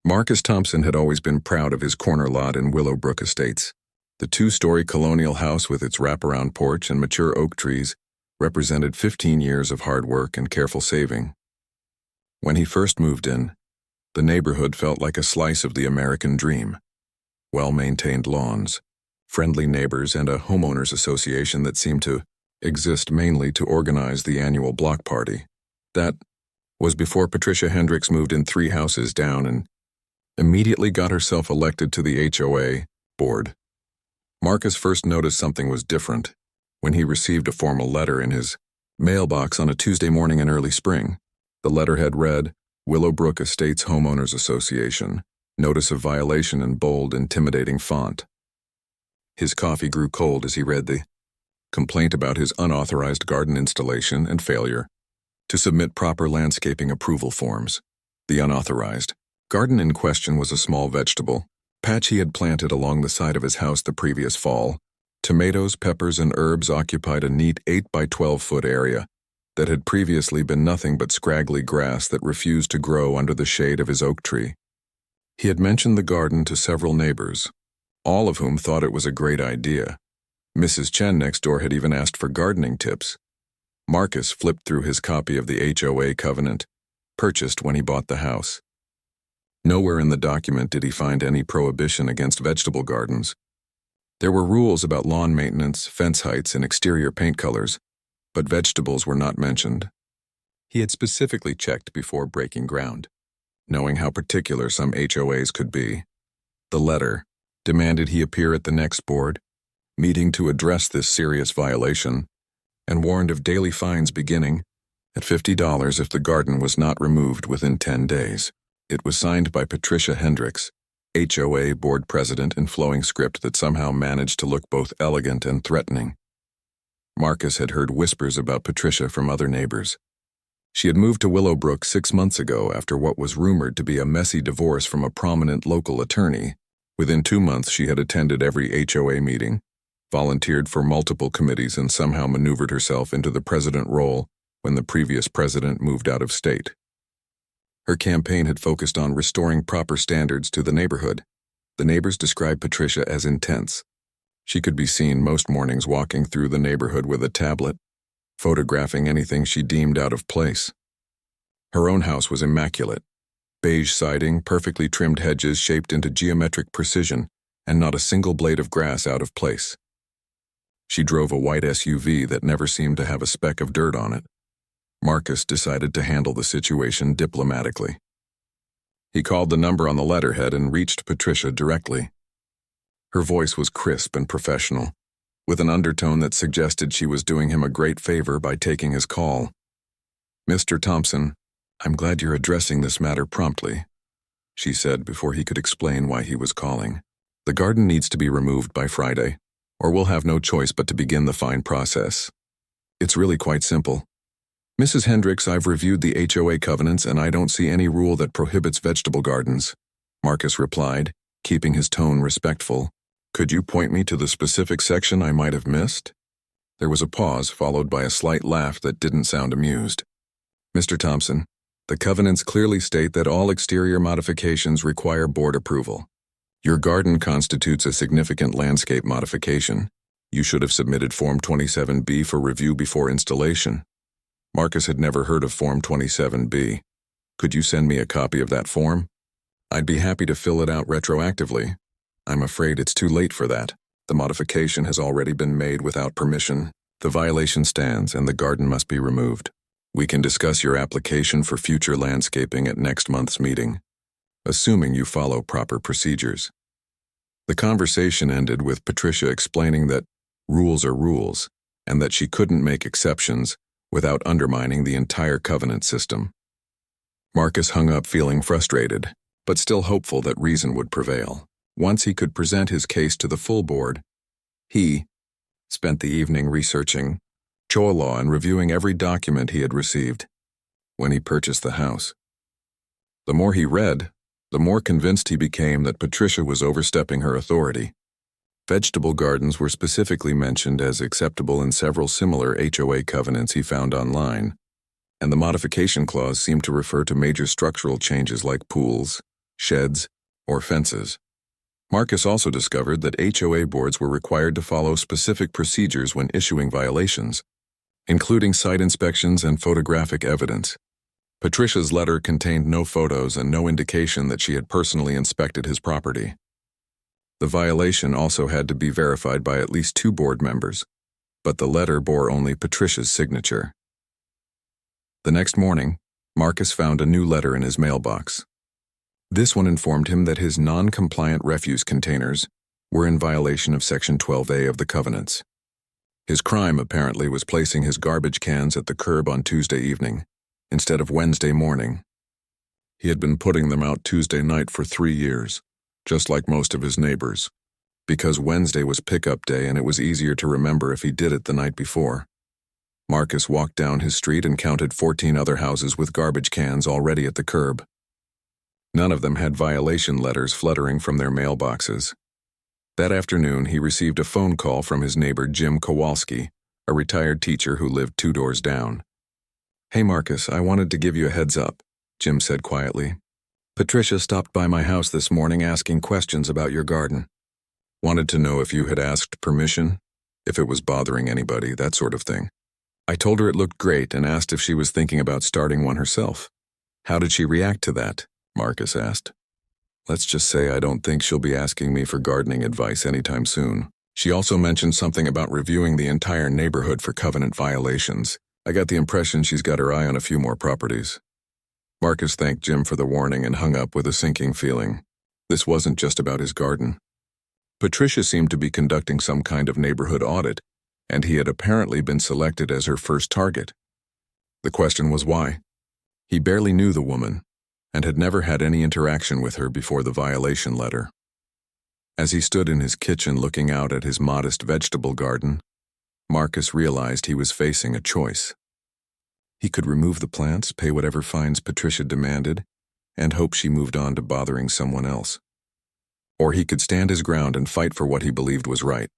Marcus Thompson had always been proud of his corner lot in Willowbrook Estates. The two-story colonial house with its wraparound porch and mature oak trees represented 15 years of hard work and careful saving. When he first moved in, the neighborhood felt like a slice of the American dream. Well-maintained lawns, friendly neighbors, and a homeowners association that seemed to exist mainly to organize the annual block party. That was before Patricia Hendricks moved in 3 houses down and immediately got herself elected to the HOA board. Marcus first noticed something was different when he received a formal letter in his mailbox on a Tuesday morning in early spring. The letter had read, Willowbrook Estates Homeowners Association, notice of violation in bold, intimidating font. His coffee grew cold as he read the complaint about his unauthorized garden installation and failure to submit proper landscaping approval forms. The unauthorized garden in question was a small vegetable patch he had planted along the side of his house the previous fall. Tomatoes, peppers, and herbs occupied a neat 8 by 12-foot area that had previously been nothing but scraggly grass that refused to grow under the shade of his oak tree. He had mentioned the garden to several neighbors, all of whom thought it was a great idea. Mrs. Chen next door had even asked for gardening tips. Marcus flipped through his copy of the HOA covenant, purchased when he bought the house. Nowhere in the document did he find any prohibition against vegetable gardens. There were rules about lawn maintenance, fence heights, and exterior paint colors, but vegetables were not mentioned. He had specifically checked before breaking ground, knowing how particular some HOAs could be. The letter demanded he appear at the next board meeting to address this serious violation, and warned of daily fines beginning at $50 if the garden was not removed within 10 days. It was signed by Patricia Hendricks, HOA board president, in flowing script that somehow managed to look both elegant and threatening. Marcus had heard whispers about Patricia from other neighbors. She had moved to Willowbrook 6 months ago after what was rumored to be a messy divorce from a prominent local attorney. Within 2 months, she had attended every HOA meeting, volunteered for multiple committees, and somehow maneuvered herself into the president role when the previous president moved out of state. Her campaign had focused on restoring proper standards to the neighborhood. The neighbors described Patricia as intense. She could be seen most mornings walking through the neighborhood with a tablet, photographing anything she deemed out of place. Her own house was immaculate. Beige siding, perfectly trimmed hedges shaped into geometric precision, and not a single blade of grass out of place. She drove a white SUV that never seemed to have a speck of dirt on it. Marcus decided to handle the situation diplomatically. He called the number on the letterhead and reached Patricia directly. Her voice was crisp and professional, with an undertone that suggested she was doing him a great favor by taking his call. Mr. Thompson, I'm glad you're addressing this matter promptly, she said before he could explain why he was calling. The garden needs to be removed by Friday, or we'll have no choice but to begin the fine process. It's really quite simple. Mrs. Hendricks, I've reviewed the HOA covenants and I don't see any rule that prohibits vegetable gardens, Marcus replied, keeping his tone respectful. Could you point me to the specific section I might have missed? There was a pause, followed by a slight laugh that didn't sound amused. Mr. Thompson, the covenants clearly state that all exterior modifications require board approval. Your garden constitutes a significant landscape modification. You should have submitted Form 27B for review before installation. Marcus had never heard of Form 27B. Could you send me a copy of that form? I'd be happy to fill it out retroactively. I'm afraid it's too late for that. The modification has already been made without permission. The violation stands and the garden must be removed. We can discuss your application for future landscaping at next month's meeting, assuming you follow proper procedures. The conversation ended with Patricia explaining that rules are rules and that she couldn't make exceptions without undermining the entire covenant system. Marcus hung up feeling frustrated, but still hopeful that reason would prevail. Once he could present his case to the full board, he spent the evening researching HOA law and reviewing every document he had received when he purchased the house. The more he read, the more convinced he became that Patricia was overstepping her authority. Vegetable gardens were specifically mentioned as acceptable in several similar HOA covenants he found online, and the modification clause seemed to refer to major structural changes like pools, sheds, or fences. Marcus also discovered that HOA boards were required to follow specific procedures when issuing violations, including site inspections and photographic evidence. Patricia's letter contained no photos and no indication that she had personally inspected his property. The violation also had to be verified by at least 2 board members, but the letter bore only Patricia's signature. The next morning, Marcus found a new letter in his mailbox. This one informed him that his non-compliant refuse containers were in violation of Section 12A of the covenants. His crime apparently was placing his garbage cans at the curb on Tuesday evening, instead of Wednesday morning. He had been putting them out Tuesday night for 3 years, just like most of his neighbors, because Wednesday was pickup day and it was easier to remember if he did it the night before. Marcus walked down his street and counted 14 other houses with garbage cans already at the curb. None of them had violation letters fluttering from their mailboxes. That afternoon, he received a phone call from his neighbor Jim Kowalski, a retired teacher who lived 2 doors down. "Hey Marcus, I wanted to give you a heads up," Jim said quietly. "Patricia stopped by my house this morning asking questions about your garden. Wanted to know if you had asked permission, if it was bothering anybody, that sort of thing. I told her it looked great and asked if she was thinking about starting one herself. How did she react to that?" Marcus asked. "Let's just say I don't think she'll be asking me for gardening advice anytime soon. She also mentioned something about reviewing the entire neighborhood for covenant violations. I got the impression she's got her eye on a few more properties." Marcus thanked Jim for the warning and hung up with a sinking feeling. This wasn't just about his garden. Patricia seemed to be conducting some kind of neighborhood audit, and he had apparently been selected as her first target. The question was why. He barely knew the woman, and had never had any interaction with her before the violation letter. As he stood in his kitchen looking out at his modest vegetable garden, Marcus realized he was facing a choice. He could remove the plants, pay whatever fines Patricia demanded, and hope she moved on to bothering someone else. Or he could stand his ground and fight for what he believed was right.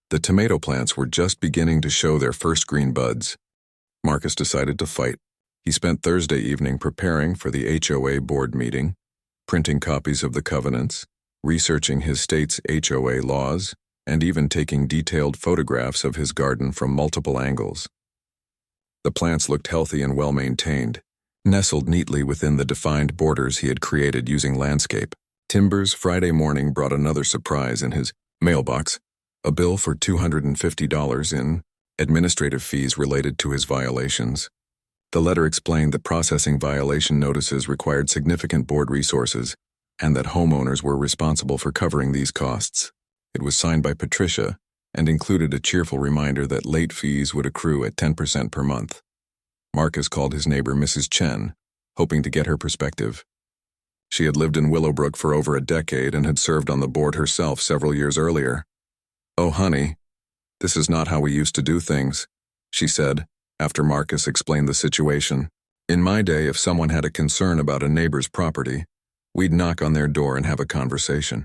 The tomato plants were just beginning to show their first green buds. Marcus decided to fight. He spent Thursday evening preparing for the HOA board meeting, printing copies of the covenants, researching his state's HOA laws, and even taking detailed photographs of his garden from multiple angles. The plants looked healthy and well-maintained, nestled neatly within the defined borders he had created using landscape. Timbers Friday morning brought another surprise in his mailbox, a bill for $250 in administrative fees related to his violations. The letter explained that processing violation notices required significant board resources, and that homeowners were responsible for covering these costs. It was signed by Patricia and included a cheerful reminder that late fees would accrue at 10% per month. Marcus called his neighbor Mrs. Chen, hoping to get her perspective. She had lived in Willowbrook for over a decade and had served on the board herself several years earlier. "Oh, honey, this is not how we used to do things," she said, after Marcus explained the situation. "In my day, if someone had a concern about a neighbor's property, we'd knock on their door and have a conversation.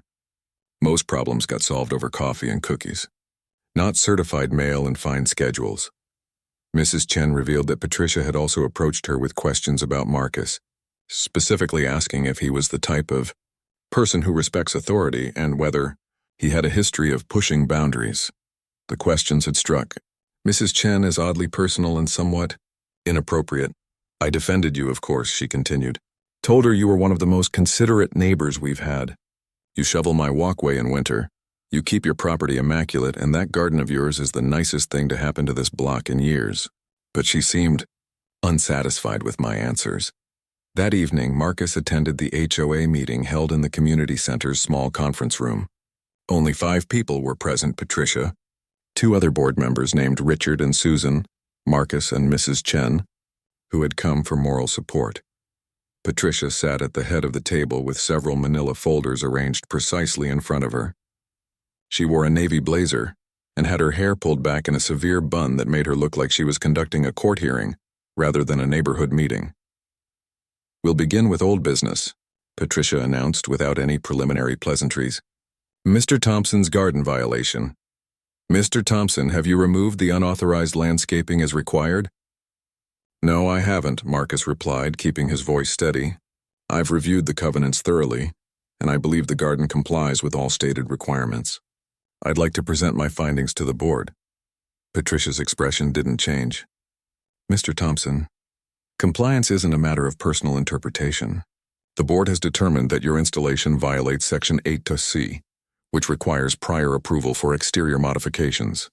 Most problems got solved over coffee and cookies, not certified mail and fine schedules." Mrs. Chen revealed that Patricia had also approached her with questions about Marcus, specifically asking if he was the type of person who respects authority and whether he had a history of pushing boundaries. The questions had struck Mrs. Chen as oddly personal and somewhat inappropriate. "I defended you, of course," she continued. "Told her you were one of the most considerate neighbors we've had. You shovel my walkway in winter. You keep your property immaculate, and that garden of yours is the nicest thing to happen to this block in years." But she seemed unsatisfied with my answers. That evening, Marcus attended the HOA meeting held in the community center's small conference room. Only 5 people were present: Patricia, 2 other board members named Richard and Susan, Marcus and Mrs. Chen, who had come for moral support. Patricia sat at the head of the table with several manila folders arranged precisely in front of her. She wore a navy blazer and had her hair pulled back in a severe bun that made her look like she was conducting a court hearing rather than a neighborhood meeting. "We'll begin with old business," Patricia announced without any preliminary pleasantries. "Mr. Thompson's garden violation. Mr. Thompson, have you removed the unauthorized landscaping as required?" "No, I haven't," Marcus replied, keeping his voice steady. I've reviewed the covenants thoroughly, and I believe the garden complies with all stated requirements. I'd like to present my findings to the board. Patricia's expression didn't change. Mr. Thompson, compliance isn't a matter of personal interpretation. The board has determined that your installation violates Section 8(c), which requires prior approval for exterior modifications.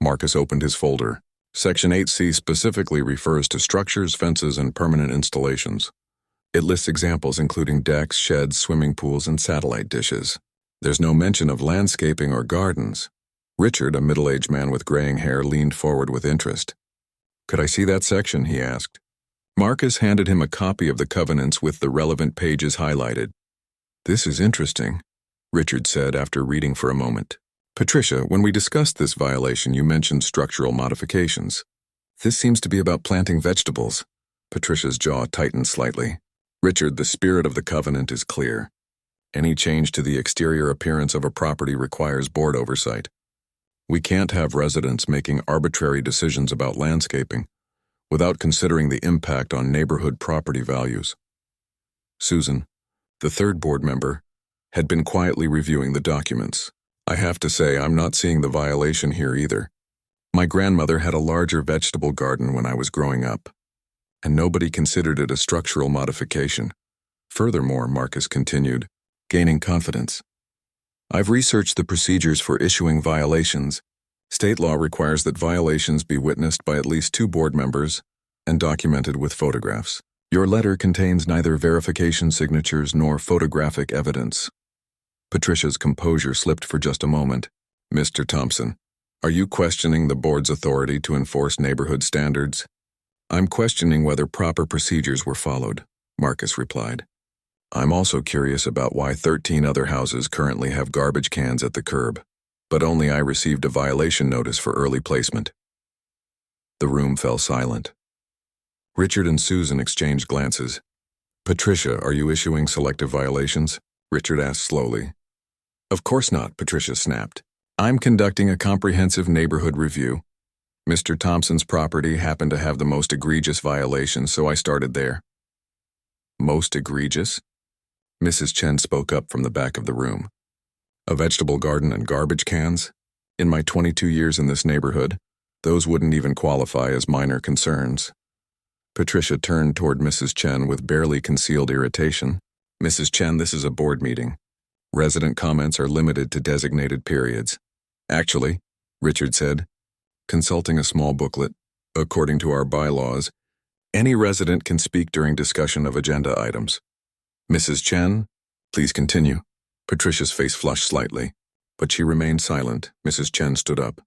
Marcus opened his folder. Section 8(c) specifically refers to structures, fences, and permanent installations. It lists examples including decks, sheds, swimming pools, and satellite dishes. There's no mention of landscaping or gardens. Richard, a middle-aged man with graying hair, leaned forward with interest. "Could I see that section?" he asked. Marcus handed him a copy of the covenants with the relevant pages highlighted. "This is interesting," Richard said after reading for a moment. "Patricia, when we discussed this violation, you mentioned structural modifications. This seems to be about planting vegetables." Patricia's jaw tightened slightly. "Richard, the spirit of the covenant is clear. Any change to the exterior appearance of a property requires board oversight. We can't have residents making arbitrary decisions about landscaping without considering the impact on neighborhood property values." Susan, the third board member, had been quietly reviewing the documents. "I have to say, I'm not seeing the violation here either. My grandmother had a larger vegetable garden when I was growing up, and nobody considered it a structural modification. Furthermore," Marcus continued, gaining confidence, "I've researched the procedures for issuing violations. State law requires that violations be witnessed by at least 2 board members and documented with photographs. Your letter contains neither verification signatures nor photographic evidence." Patricia's composure slipped for just a moment. "Mr. Thompson, are you questioning the board's authority to enforce neighborhood standards?" "I'm questioning whether proper procedures were followed," Marcus replied. "I'm also curious about why 13 other houses currently have garbage cans at the curb, but only I received a violation notice for early placement." The room fell silent. Richard and Susan exchanged glances. "Patricia, are you issuing selective violations?" Richard asked slowly. "Of course not," Patricia snapped. "I'm conducting a comprehensive neighborhood review. Mr. Thompson's property happened to have the most egregious violations, so I started there." "Most egregious?" Mrs. Chen spoke up from the back of the room. "A vegetable garden and garbage cans? In my 22 years in this neighborhood, those wouldn't even qualify as minor concerns." Patricia turned toward Mrs. Chen with barely concealed irritation. "Mrs. Chen, this is a board meeting. Resident comments are limited to designated periods." "Actually," Richard said, consulting a small booklet, "according to our bylaws, any resident can speak during discussion of agenda items." "Mrs. Chen, please continue." Patricia's face flushed slightly, but she remained silent. Mrs. Chen stood up.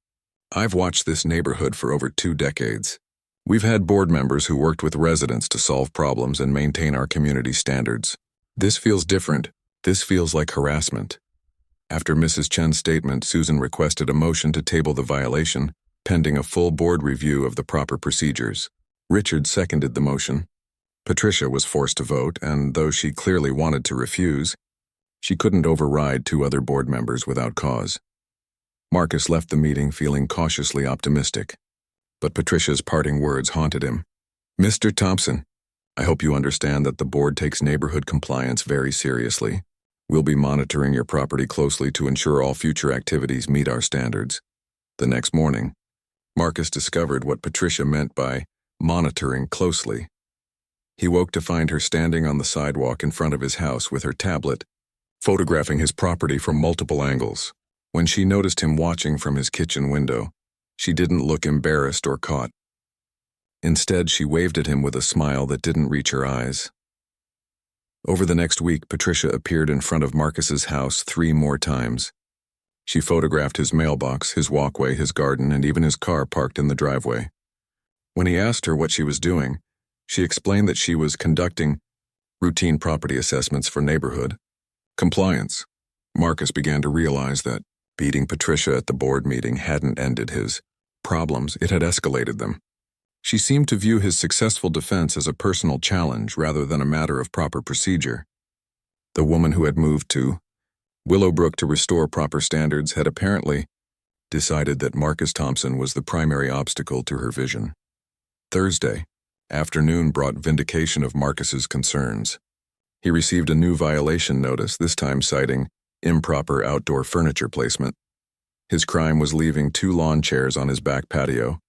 "I've watched this neighborhood for over 2 decades. We've had board members who worked with residents to solve problems and maintain our community standards. This feels different. This feels like harassment." After Mrs. Chen's statement, Susan requested a motion to table the violation, pending a full board review of the proper procedures. Richard seconded the motion. Patricia was forced to vote, and though she clearly wanted to refuse, she couldn't override 2 other board members without cause. Marcus left the meeting feeling cautiously optimistic, but Patricia's parting words haunted him. "Mr. Thompson, I hope you understand that the board takes neighborhood compliance very seriously. We'll be monitoring your property closely to ensure all future activities meet our standards." The next morning, Marcus discovered what Patricia meant by monitoring closely. He woke to find her standing on the sidewalk in front of his house with her tablet, photographing his property from multiple angles. When she noticed him watching from his kitchen window, she didn't look embarrassed or caught. Instead, she waved at him with a smile that didn't reach her eyes. Over the next week, Patricia appeared in front of Marcus's house 3 more times. She photographed his mailbox, his walkway, his garden, and even his car parked in the driveway. When he asked her what she was doing, she explained that she was conducting routine property assessments for neighborhood compliance. Marcus began to realize that beating Patricia at the board meeting hadn't ended his problems, it had escalated them. She seemed to view his successful defense as a personal challenge rather than a matter of proper procedure. The woman who had moved to Willowbrook to restore proper standards had apparently decided that Marcus Thompson was the primary obstacle to her vision. Thursday afternoon brought vindication of Marcus's concerns. He received a new violation notice, this time citing improper outdoor furniture placement. His crime was leaving 2 lawn chairs on his back patio,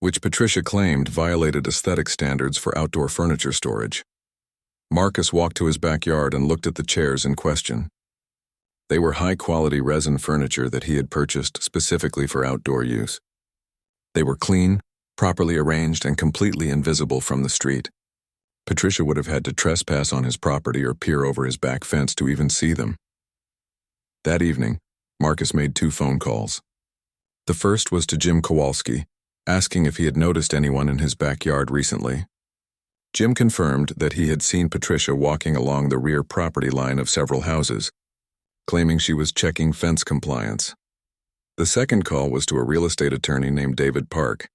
which Patricia claimed violated aesthetic standards for outdoor furniture storage. Marcus walked to his backyard and looked at the chairs in question. They were high-quality resin furniture that he had purchased specifically for outdoor use. They were clean, properly arranged, and completely invisible from the street. Patricia would have had to trespass on his property or peer over his back fence to even see them. That evening, Marcus made 2 phone calls. The first was to Jim Kowalski, asking if he had noticed anyone in his backyard recently. Jim confirmed that he had seen Patricia walking along the rear property line of several houses, claiming she was checking fence compliance. The second call was to a real estate attorney named David Park,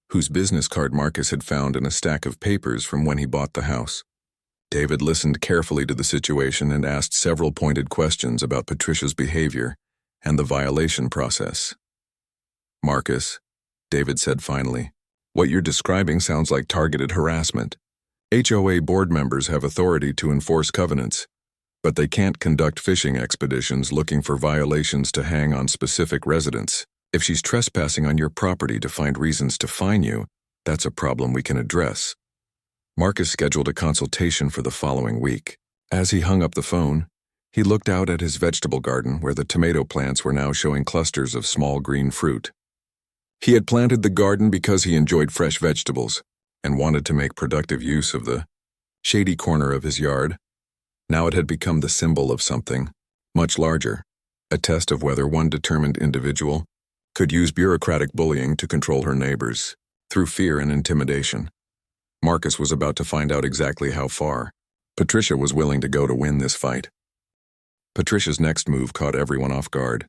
whose business card Marcus had found in a stack of papers from when he bought the house. David listened carefully to the situation and asked several pointed questions about Patricia's behavior and the violation process. "Marcus," David said finally, "what you're describing sounds like targeted harassment. HOA board members have authority to enforce covenants, but they can't conduct fishing expeditions looking for violations to hang on specific residents. If she's trespassing on your property to find reasons to fine you, that's a problem we can address." Marcus scheduled a consultation for the following week. As he hung up the phone, he looked out at his vegetable garden where the tomato plants were now showing clusters of small green fruit. He had planted the garden because he enjoyed fresh vegetables and wanted to make productive use of the shady corner of his yard. Now it had become the symbol of something much larger, a test of whether one determined individual could use bureaucratic bullying to control her neighbors through fear and intimidation. Marcus was about to find out exactly how far Patricia was willing to go to win this fight. Patricia's next move caught everyone off guard.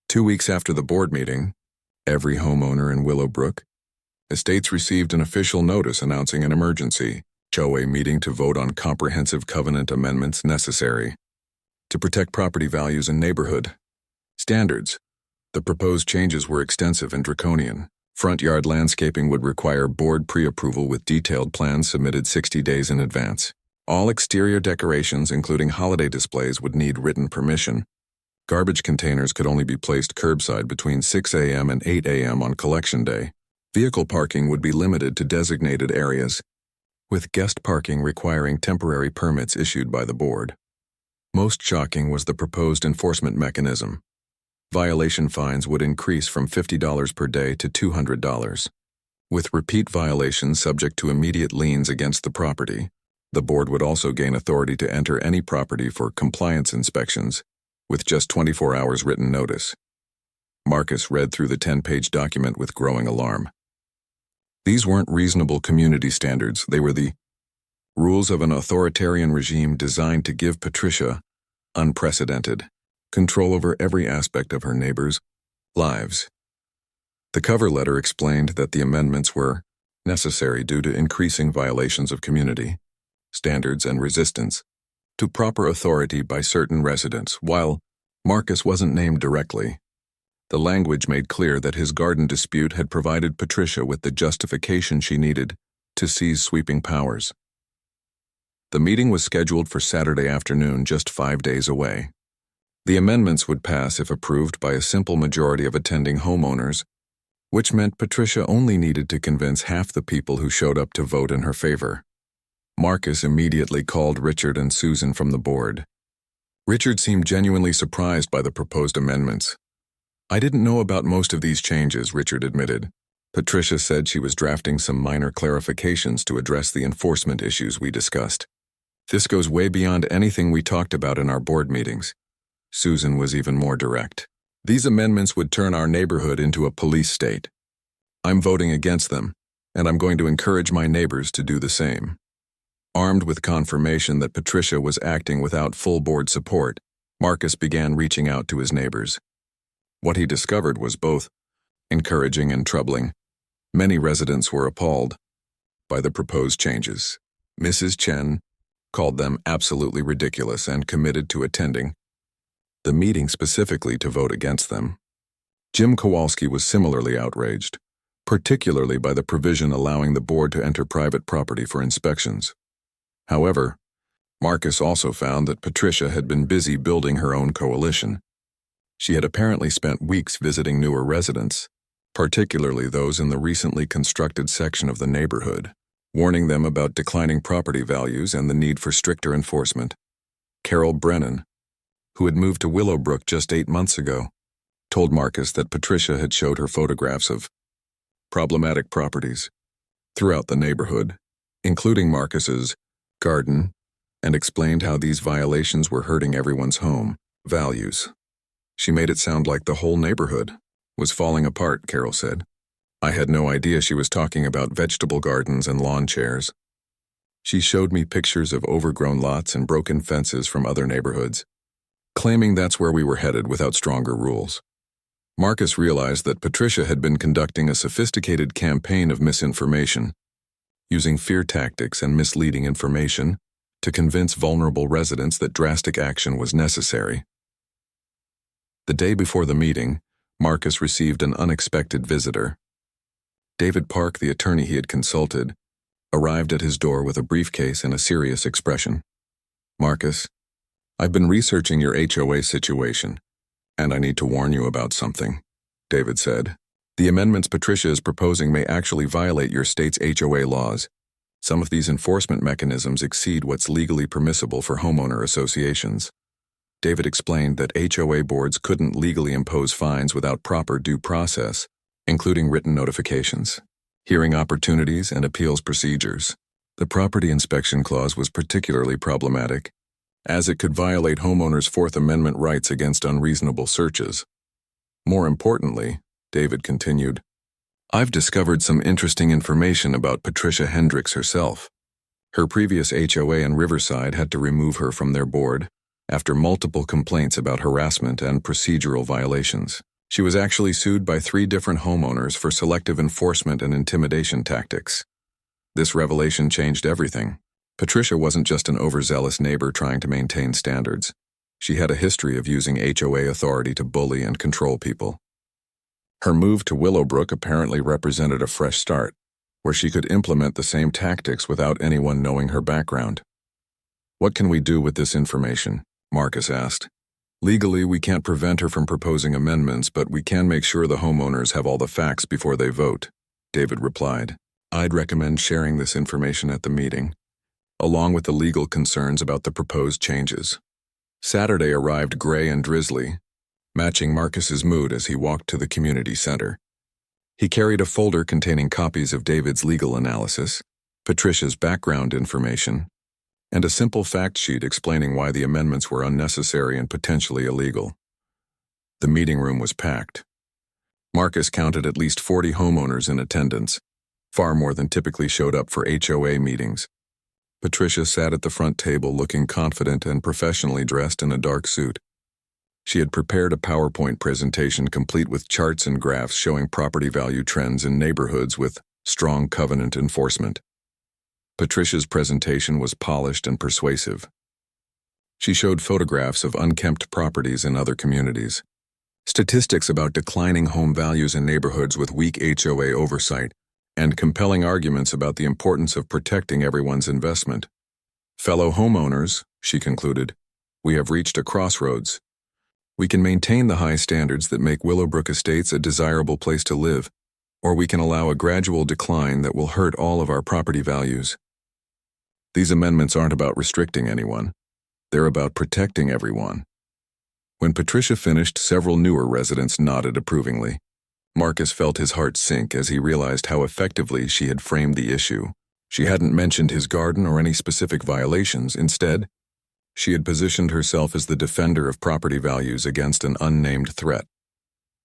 2 weeks after the board meeting, every homeowner in Willowbrook Estates received an official notice announcing an emergency HOA meeting to vote on comprehensive covenant amendments necessary to protect property values and neighborhood standards. The proposed changes were extensive and draconian. Front yard landscaping would require board pre-approval with detailed plans submitted 60 days in advance. All exterior decorations, including holiday displays, would need written permission. Garbage containers could only be placed curbside between 6 a.m. and 8 a.m. on collection day. Vehicle parking would be limited to designated areas, with guest parking requiring temporary permits issued by the board. Most shocking was the proposed enforcement mechanism. Violation fines would increase from $50 per day to $200. With repeat violations subject to immediate liens against the property, the board would also gain authority to enter any property for compliance inspections with just 24 hours written notice. Marcus read through the 10-page document with growing alarm. These weren't reasonable community standards. They were the rules of an authoritarian regime designed to give Patricia unprecedented control over every aspect of her neighbors' lives. The cover letter explained that the amendments were necessary due to increasing violations of community standards and resistance to proper authority by certain residents. While Marcus wasn't named directly, the language made clear that his garden dispute had provided Patricia with the justification she needed to seize sweeping powers. The meeting was scheduled for Saturday afternoon, just 5 days away. The amendments would pass if approved by a simple majority of attending homeowners, which meant Patricia only needed to convince half the people who showed up to vote in her favor. Marcus immediately called Richard and Susan from the board. Richard seemed genuinely surprised by the proposed amendments. "I didn't know about most of these changes," Richard admitted. "Patricia said she was drafting some minor clarifications to address the enforcement issues we discussed. This goes way beyond anything we talked about in our board meetings." Susan was even more direct. "These amendments would turn our neighborhood into a police state. I'm voting against them, and I'm going to encourage my neighbors to do the same." Armed with confirmation that Patricia was acting without full board support, Marcus began reaching out to his neighbors. What he discovered was both encouraging and troubling. Many residents were appalled by the proposed changes. Mrs. Chen called them absolutely ridiculous and committed to attending the meeting specifically to vote against them. Jim Kowalski was similarly outraged, particularly by the provision allowing the board to enter private property for inspections. However, Marcus also found that Patricia had been busy building her own coalition. She had apparently spent weeks visiting newer residents, particularly those in the recently constructed section of the neighborhood, warning them about declining property values and the need for stricter enforcement. Carol Brennan, who had moved to Willowbrook just 8 months ago, told Marcus that Patricia had showed her photographs of problematic properties throughout the neighborhood, including Marcus's garden, and explained how these violations were hurting everyone's home values. She made it sound like the whole neighborhood was falling apart, Carol said. I had no idea she was talking about vegetable gardens and lawn chairs. She showed me pictures of overgrown lots and broken fences from other neighborhoods, claiming that's where we were headed without stronger rules. Marcus realized that Patricia had been conducting a sophisticated campaign of misinformation, using fear tactics and misleading information to convince vulnerable residents that drastic action was necessary. The day before the meeting, Marcus received an unexpected visitor. David Park, the attorney he had consulted, arrived at his door with a briefcase and a serious expression. Marcus, I've been researching your HOA situation, and I need to warn you about something, David said. The amendments Patricia is proposing may actually violate your state's HOA laws. Some of these enforcement mechanisms exceed what's legally permissible for homeowner associations. David explained that HOA boards couldn't legally impose fines without proper due process, including written notifications, hearing opportunities, and appeals procedures. The property inspection clause was particularly problematic, as it could violate homeowners' Fourth Amendment rights against unreasonable searches. More importantly, David continued, I've discovered some interesting information about Patricia Hendricks herself. Her previous HOA in Riverside had to remove her from their board after multiple complaints about harassment and procedural violations. She was actually sued by 3 different homeowners for selective enforcement and intimidation tactics. This revelation changed everything. Patricia wasn't just an overzealous neighbor trying to maintain standards. She had a history of using HOA authority to bully and control people. Her move to Willowbrook apparently represented a fresh start, where she could implement the same tactics without anyone knowing her background. What can we do with this information? Marcus asked. Legally, we can't prevent her from proposing amendments, but we can make sure the homeowners have all the facts before they vote, David replied. I'd recommend sharing this information at the meeting, along with the legal concerns about the proposed changes. Saturday arrived gray and drizzly, matching Marcus's mood as he walked to the community center. He carried a folder containing copies of David's legal analysis, Patricia's background information, and a simple fact sheet explaining why the amendments were unnecessary and potentially illegal. The meeting room was packed. Marcus counted at least 40 homeowners in attendance, far more than typically showed up for HOA meetings. Patricia sat at the front table looking confident and professionally dressed in a dark suit. She had prepared a PowerPoint presentation complete with charts and graphs showing property value trends in neighborhoods with strong covenant enforcement. Patricia's presentation was polished and persuasive. She showed photographs of unkempt properties in other communities, statistics about declining home values in neighborhoods with weak HOA oversight, and compelling arguments about the importance of protecting everyone's investment. Fellow homeowners, she concluded, we have reached a crossroads. We can maintain the high standards that make Willowbrook Estates a desirable place to live, or we can allow a gradual decline that will hurt all of our property values. These amendments aren't about restricting anyone. They're about protecting everyone. When Patricia finished, several newer residents nodded approvingly. Marcus felt his heart sink as he realized how effectively she had framed the issue. She hadn't mentioned his garden or any specific violations. Instead, she had positioned herself as the defender of property values against an unnamed threat.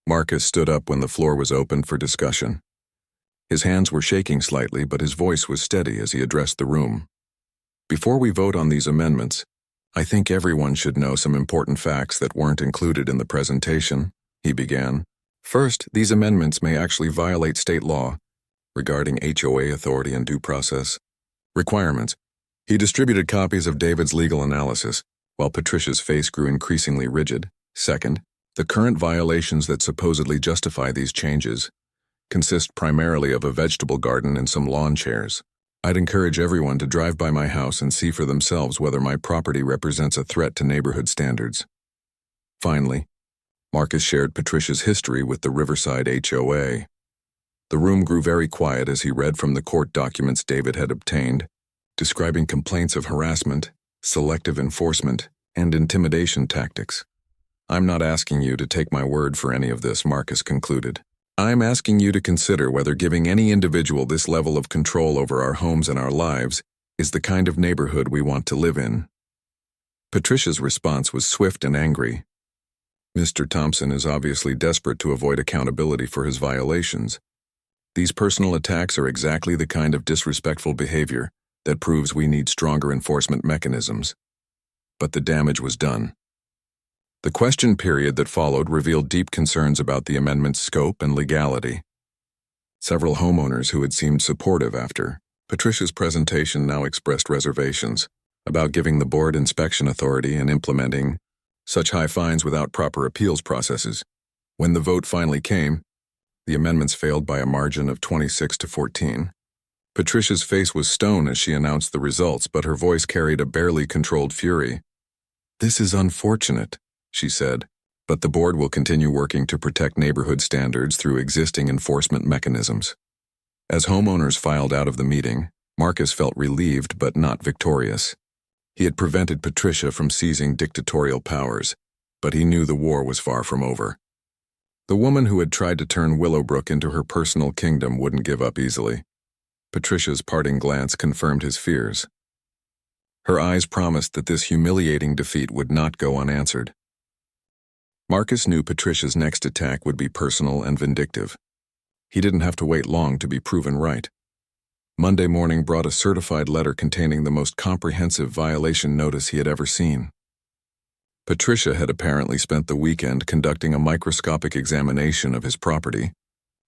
Marcus stood up when the floor was opened for discussion. His hands were shaking slightly, but his voice was steady as he addressed the room. Before we vote on these amendments, I think everyone should know some important facts that weren't included in the presentation, he began. First, these amendments may actually violate state law regarding HOA authority and due process requirements. He distributed copies of David's legal analysis, while Patricia's face grew increasingly rigid. Second, the current violations that supposedly justify these changes consist primarily of a vegetable garden and some lawn chairs. I'd encourage everyone to drive by my house and see for themselves whether my property represents a threat to neighborhood standards. Finally, Marcus shared Patricia's history with the Riverside HOA. The room grew very quiet as he read from the court documents David had obtained, describing complaints of harassment, selective enforcement, and intimidation tactics. I'm not asking you to take my word for any of this, Marcus concluded. I'm asking you to consider whether giving any individual this level of control over our homes and our lives is the kind of neighborhood we want to live in. Patricia's response was swift and angry. Mr. Thompson is obviously desperate to avoid accountability for his violations. These personal attacks are exactly the kind of disrespectful behavior that proves we need stronger enforcement mechanisms. But the damage was done. The question period that followed revealed deep concerns about the amendment's scope and legality. Several homeowners who had seemed supportive after Patricia's presentation now expressed reservations about giving the board inspection authority and implementing such high fines without proper appeals processes. When the vote finally came, the amendments failed by a margin of 26-14. Patricia's face was stone as she announced the results, but her voice carried a barely controlled fury. "This is unfortunate," she said, "but the board will continue working to protect neighborhood standards through existing enforcement mechanisms." As homeowners filed out of the meeting, Marcus felt relieved but not victorious. He had prevented Patricia from seizing dictatorial powers, but he knew the war was far from over. The woman who had tried to turn Willowbrook into her personal kingdom wouldn't give up easily. Patricia's parting glance confirmed his fears. Her eyes promised that this humiliating defeat would not go unanswered. Marcus knew Patricia's next attack would be personal and vindictive. He didn't have to wait long to be proven right. Monday morning brought a certified letter containing the most comprehensive violation notice he had ever seen. Patricia had apparently spent the weekend conducting a microscopic examination of his property,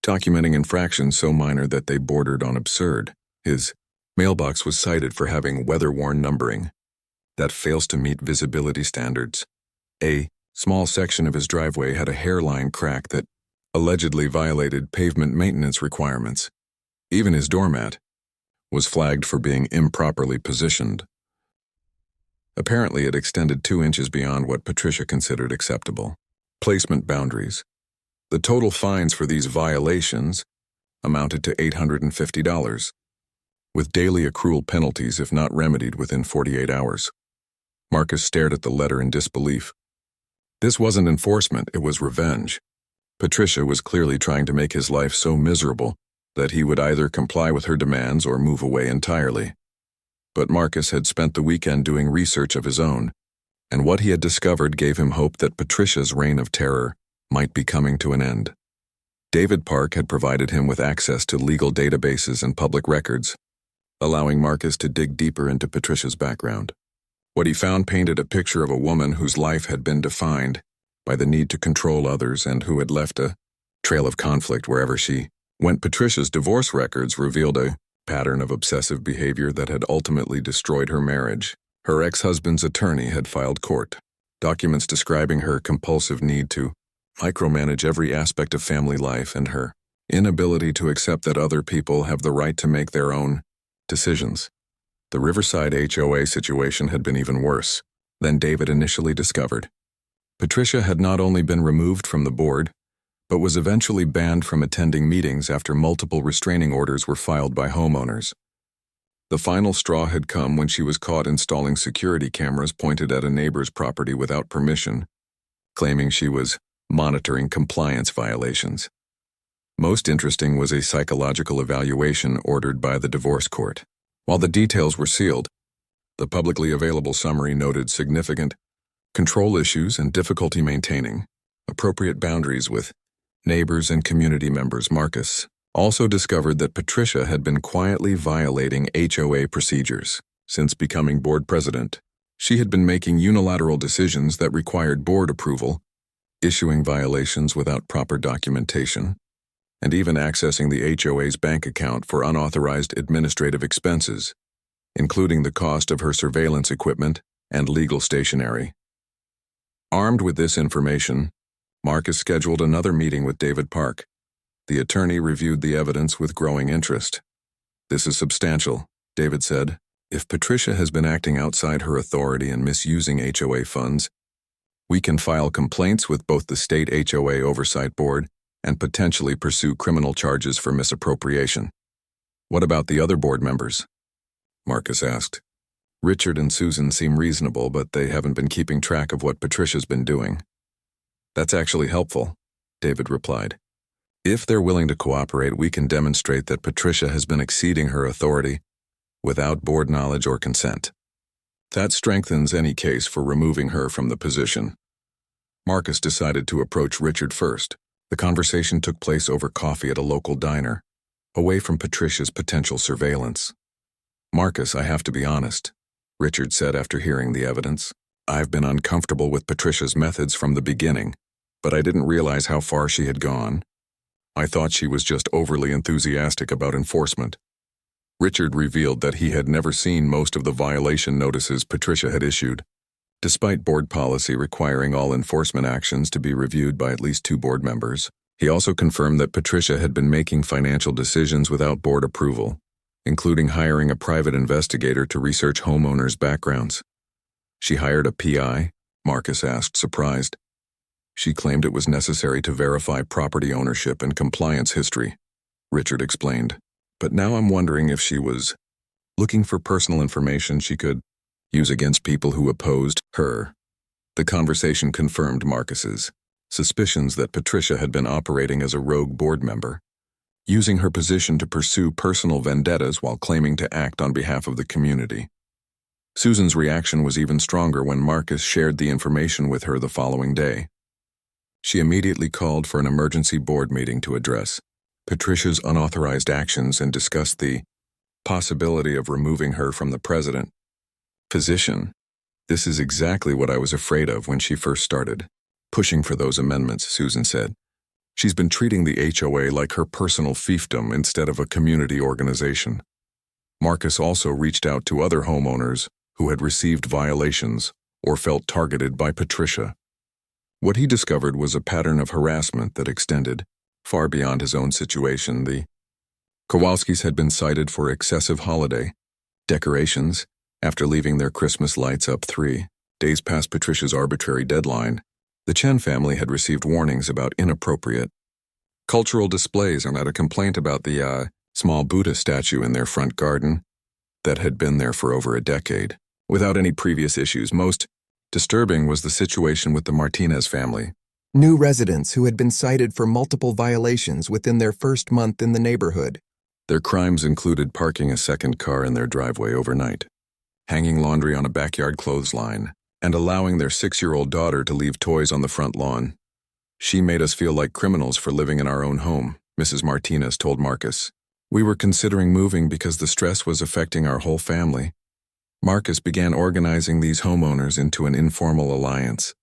documenting infractions so minor that they bordered on absurd. His mailbox was cited for having weather-worn numbering that fails to meet visibility standards. A small section of his driveway had a hairline crack that allegedly violated pavement maintenance requirements. Even his doormat was flagged for being improperly positioned. Apparently, it extended 2 inches beyond what Patricia considered acceptable. Placement boundaries. The total fines for these violations amounted to $850, with daily accrual penalties if not remedied within 48 hours. Marcus stared at the letter in disbelief. This wasn't enforcement, it was revenge. Patricia was clearly trying to make his life so miserable that he would either comply with her demands or move away entirely. But Marcus had spent the weekend doing research of his own, and what he had discovered gave him hope that Patricia's reign of terror might be coming to an end. David Park had provided him with access to legal databases and public records, allowing Marcus to dig deeper into Patricia's background. What he found painted a picture of a woman whose life had been defined by the need to control others and who had left a trail of conflict wherever she went. Patricia's divorce records revealed a pattern of obsessive behavior that had ultimately destroyed her marriage. Her ex-husband's attorney had filed court documents describing her compulsive need to micromanage every aspect of family life and her inability to accept that other people have the right to make their own decisions. The Riverside HOA situation had been even worse than David initially discovered. Patricia had not only been removed from the board, but was eventually banned from attending meetings after multiple restraining orders were filed by homeowners. The final straw had come when she was caught installing security cameras pointed at a neighbor's property without permission, claiming she was monitoring compliance violations. Most interesting was a psychological evaluation ordered by the divorce court. While the details were sealed, the publicly available summary noted significant control issues and difficulty maintaining appropriate boundaries with neighbors and community members. Marcus also discovered that Patricia had been quietly violating HOA procedures. Since becoming board president, she had been making unilateral decisions that required board approval, issuing violations without proper documentation, and even accessing the HOA's bank account for unauthorized administrative expenses, including the cost of her surveillance equipment and legal stationery. Armed with this information, Marcus scheduled another meeting with David Park. The attorney reviewed the evidence with growing interest. "This is substantial," David said. If Patricia has been acting outside her authority and misusing HOA funds, we can file complaints with both the state HOA Oversight Board and potentially pursue criminal charges for misappropriation. What about the other board members? Marcus asked. Richard and Susan seem reasonable, but they haven't been keeping track of what Patricia's been doing. That's actually helpful, David replied. If they're willing to cooperate, we can demonstrate that Patricia has been exceeding her authority without board knowledge or consent. That strengthens any case for removing her from the position. Marcus decided to approach Richard first. The conversation took place over coffee at a local diner, away from Patricia's potential surveillance. Marcus, I have to be honest, Richard said after hearing the evidence. I've been uncomfortable with Patricia's methods from the beginning, but I didn't realize how far she had gone. I thought she was just overly enthusiastic about enforcement. Richard revealed that he had never seen most of the violation notices Patricia had issued, despite board policy requiring all enforcement actions to be reviewed by at least 2 board members. He also confirmed that Patricia had been making financial decisions without board approval, including hiring a private investigator to research homeowners' backgrounds. She hired a PI? Marcus asked, surprised. She claimed it was necessary to verify property ownership and compliance history, Richard explained. But now I'm wondering if she was looking for personal information she could use against people who opposed her. The conversation confirmed Marcus's suspicions that Patricia had been operating as a rogue board member, using her position to pursue personal vendettas while claiming to act on behalf of the community. Susan's reaction was even stronger when Marcus shared the information with her the following day. She immediately called for an emergency board meeting to address Patricia's unauthorized actions and discuss the possibility of removing her from the president position. This is exactly what I was afraid of when she first started pushing for those amendments, Susan said. She's been treating the HOA like her personal fiefdom instead of a community organization. Marcus also reached out to other homeowners who had received violations or felt targeted by Patricia. What he discovered was a pattern of harassment that extended far beyond his own situation. The Kowalskis had been cited for excessive holiday decorations after leaving their Christmas lights up 3 days past Patricia's arbitrary deadline. The Chen family had received warnings about inappropriate cultural displays and had a complaint about the small Buddha statue in their front garden that had been there for over a decade, without any previous issues. Most disturbing was the situation with the Martinez family. New residents who had been cited for multiple violations within their first month in the neighborhood. Their crimes included parking a second car in their driveway overnight, hanging laundry on a backyard clothesline, and allowing their 6-year-old daughter to leave toys on the front lawn. She made us feel like criminals for living in our own home, Mrs. Martinez told Marcus. We were considering moving because the stress was affecting our whole family. Marcus began organizing these homeowners into an informal alliance.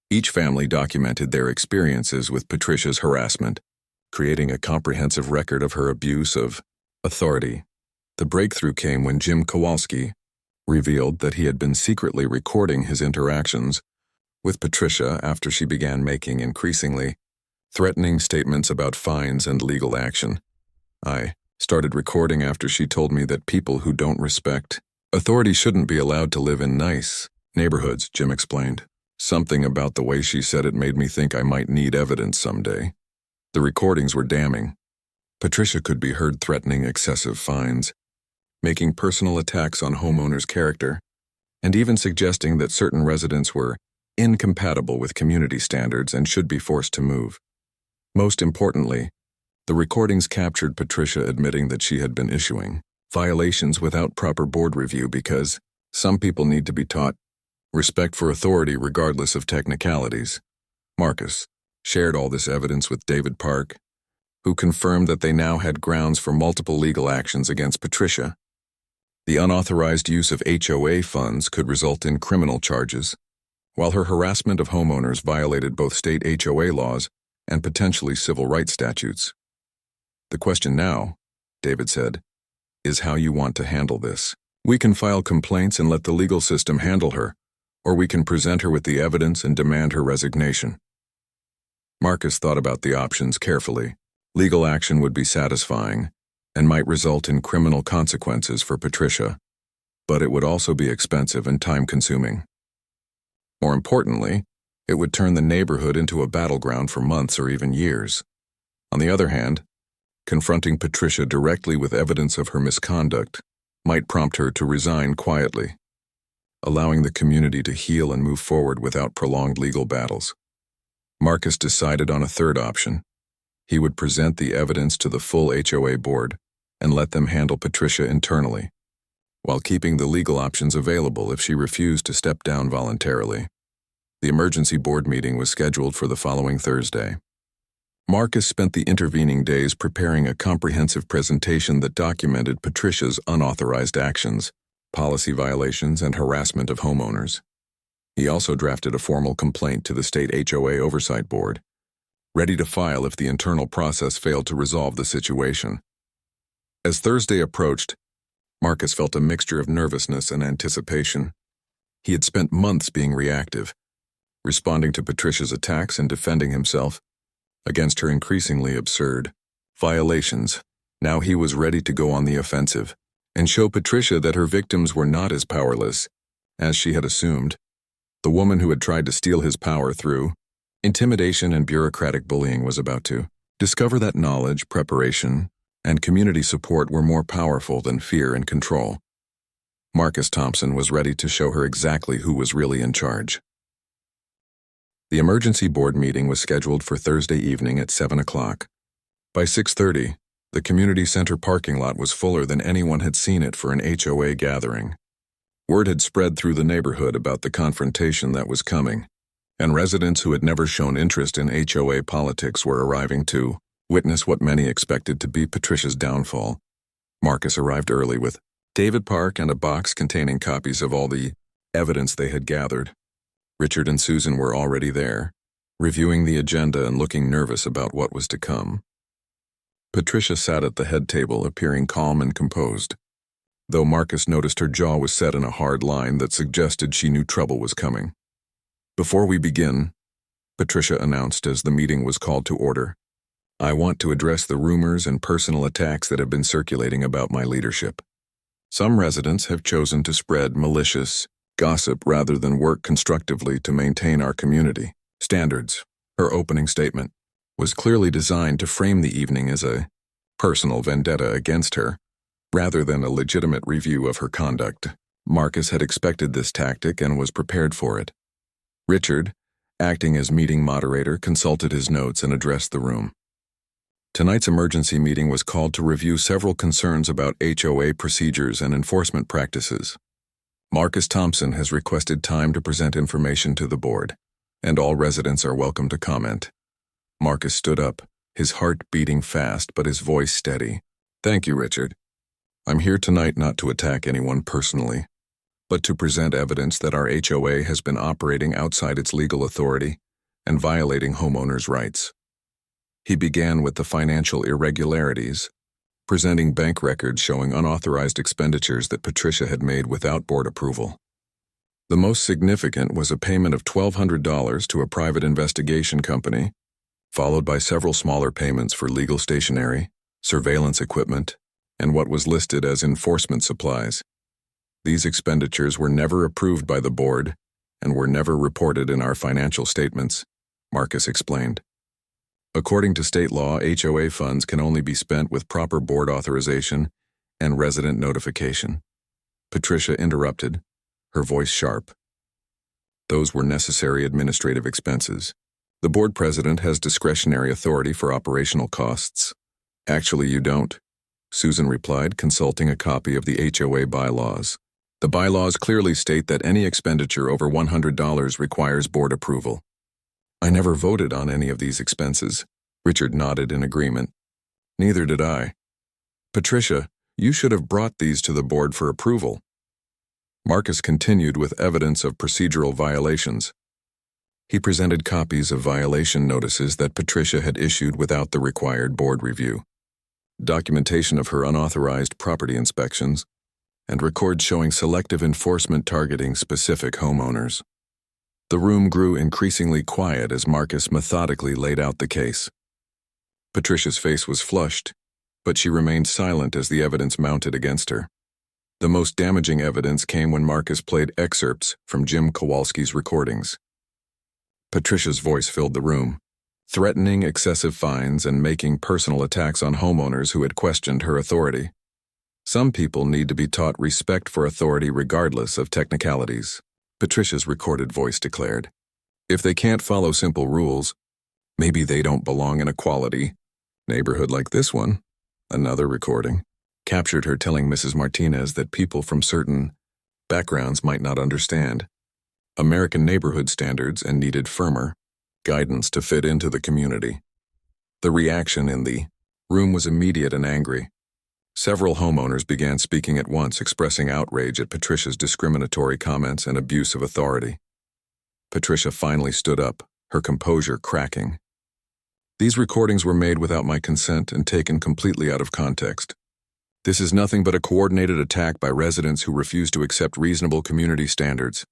Each family documented their experiences with Patricia's harassment, creating a comprehensive record of her abuse of authority. The breakthrough came when Jim Kowalski revealed that he had been secretly recording his interactions with Patricia after she began making increasingly threatening statements about fines and legal action. I started recording after she told me that people who don't respect authority shouldn't be allowed to live in nice neighborhoods, Jim explained. Something about the way she said it made me think I might need evidence someday. The recordings were damning. Patricia could be heard threatening excessive fines, making personal attacks on homeowners' character, and even suggesting that certain residents were incompatible with community standards and should be forced to move. Most importantly, the recordings captured Patricia admitting that she had been issuing violations without proper board review because some people need to be taught respect for authority regardless of technicalities. Marcus shared all this evidence with David Park, who confirmed that they now had grounds for multiple legal actions against Patricia. The unauthorized use of HOA funds could result in criminal charges, while her harassment of homeowners violated both state HOA laws and potentially civil rights statutes. The question now, David said, is how you want to handle this. We can file complaints and let the legal system handle her, or we can present her with the evidence and demand her resignation. Marcus thought about the options carefully. Legal action would be satisfying, and might result in criminal consequences for Patricia, but it would also be expensive and time-consuming. More importantly, it would turn the neighborhood into a battleground for months or even years. On the other hand, confronting Patricia directly with evidence of her misconduct might prompt her to resign quietly, allowing the community to heal and move forward without prolonged legal battles. Marcus decided on a third option. He would present the evidence to the full HOA board and let them handle Patricia internally, while keeping the legal options available if she refused to step down voluntarily. The emergency board meeting was scheduled for the following Thursday. Marcus spent the intervening days preparing a comprehensive presentation that documented Patricia's unauthorized actions, policy violations, and harassment of homeowners. He also drafted a formal complaint to the state HOA Oversight Board, ready to file if the internal process failed to resolve the situation. As Thursday approached, Marcus felt a mixture of nervousness and anticipation. He had spent months being reactive, responding to Patricia's attacks and defending himself against her increasingly absurd violations. Now he was ready to go on the offensive and show Patricia that her victims were not as powerless as she had assumed. The woman who had tried to steal his power through intimidation and bureaucratic bullying was about to discover that knowledge, preparation, and community support were more powerful than fear and control. Marcus Thompson was ready to show her exactly who was really in charge. The emergency board meeting was scheduled for Thursday evening at 7 o'clock. By 6:30, the community center parking lot was fuller than anyone had seen it for an HOA gathering. Word had spread through the neighborhood about the confrontation that was coming, and residents who had never shown interest in HOA politics were arriving to witness what many expected to be Patricia's downfall. Marcus arrived early with David Park and a box containing copies of all the evidence they had gathered. Richard and Susan were already there, reviewing the agenda and looking nervous about what was to come. Patricia sat at the head table, appearing calm and composed, though Marcus noticed her jaw was set in a hard line that suggested she knew trouble was coming. "Before we begin," Patricia announced as the meeting was called to order, "I want to address the rumors and personal attacks that have been circulating about my leadership. Some residents have chosen to spread malicious gossip rather than work constructively to maintain our community standards." Her opening statement was clearly designed to frame the evening as a personal vendetta against her, rather than a legitimate review of her conduct. Marcus had expected this tactic and was prepared for it. Richard, acting as meeting moderator, consulted his notes and addressed the room. Tonight's emergency meeting was called to review several concerns about HOA procedures and enforcement practices. Marcus Thompson has requested time to present information to the board, and all residents are welcome to comment. Marcus stood up, his heart beating fast but his voice steady. "Thank you, Richard. I'm here tonight not to attack anyone personally, but to present evidence that our HOA has been operating outside its legal authority and violating homeowners' rights." He began with the financial irregularities, presenting bank records showing unauthorized expenditures that Patricia had made without board approval. The most significant was a payment of $1,200 to a private investigation company, followed by several smaller payments for legal stationery, surveillance equipment, and what was listed as enforcement supplies. These expenditures were never approved by the board and were never reported in our financial statements, Marcus explained. According to state law, HOA funds can only be spent with proper board authorization and resident notification. Patricia interrupted, her voice sharp. "Those were necessary administrative expenses. The board president has discretionary authority for operational costs." "Actually, you don't," Susan replied, consulting a copy of the HOA bylaws. "The bylaws clearly state that any expenditure over $100 requires board approval." "I never voted on any of these expenses." Richard nodded in agreement. "Neither did I." "Patricia, you should have brought these to the board for approval." Marcus continued with evidence of procedural violations. He presented copies of violation notices that Patricia had issued without the required board review, documentation of her unauthorized property inspections, and records showing selective enforcement targeting specific homeowners. The room grew increasingly quiet as Marcus methodically laid out the case. Patricia's face was flushed, but she remained silent as the evidence mounted against her. The most damaging evidence came when Marcus played excerpts from Jim Kowalski's recordings. Patricia's voice filled the room, threatening excessive fines and making personal attacks on homeowners who had questioned her authority. Some people need to be taught respect for authority regardless of technicalities, Patricia's recorded voice declared. If they can't follow simple rules, maybe they don't belong in a quality neighborhood like this one. Another recording captured her telling Mrs. Martinez that people from certain backgrounds might not understand American neighborhood standards and needed firmer guidance to fit into the community. The reaction in the room was immediate and angry. Several homeowners began speaking at once, expressing outrage at Patricia's discriminatory comments and abuse of authority. Patricia finally stood up, her composure cracking. These recordings were made without my consent and taken completely out of context. This is nothing but a coordinated attack by residents who refuse to accept reasonable community standards.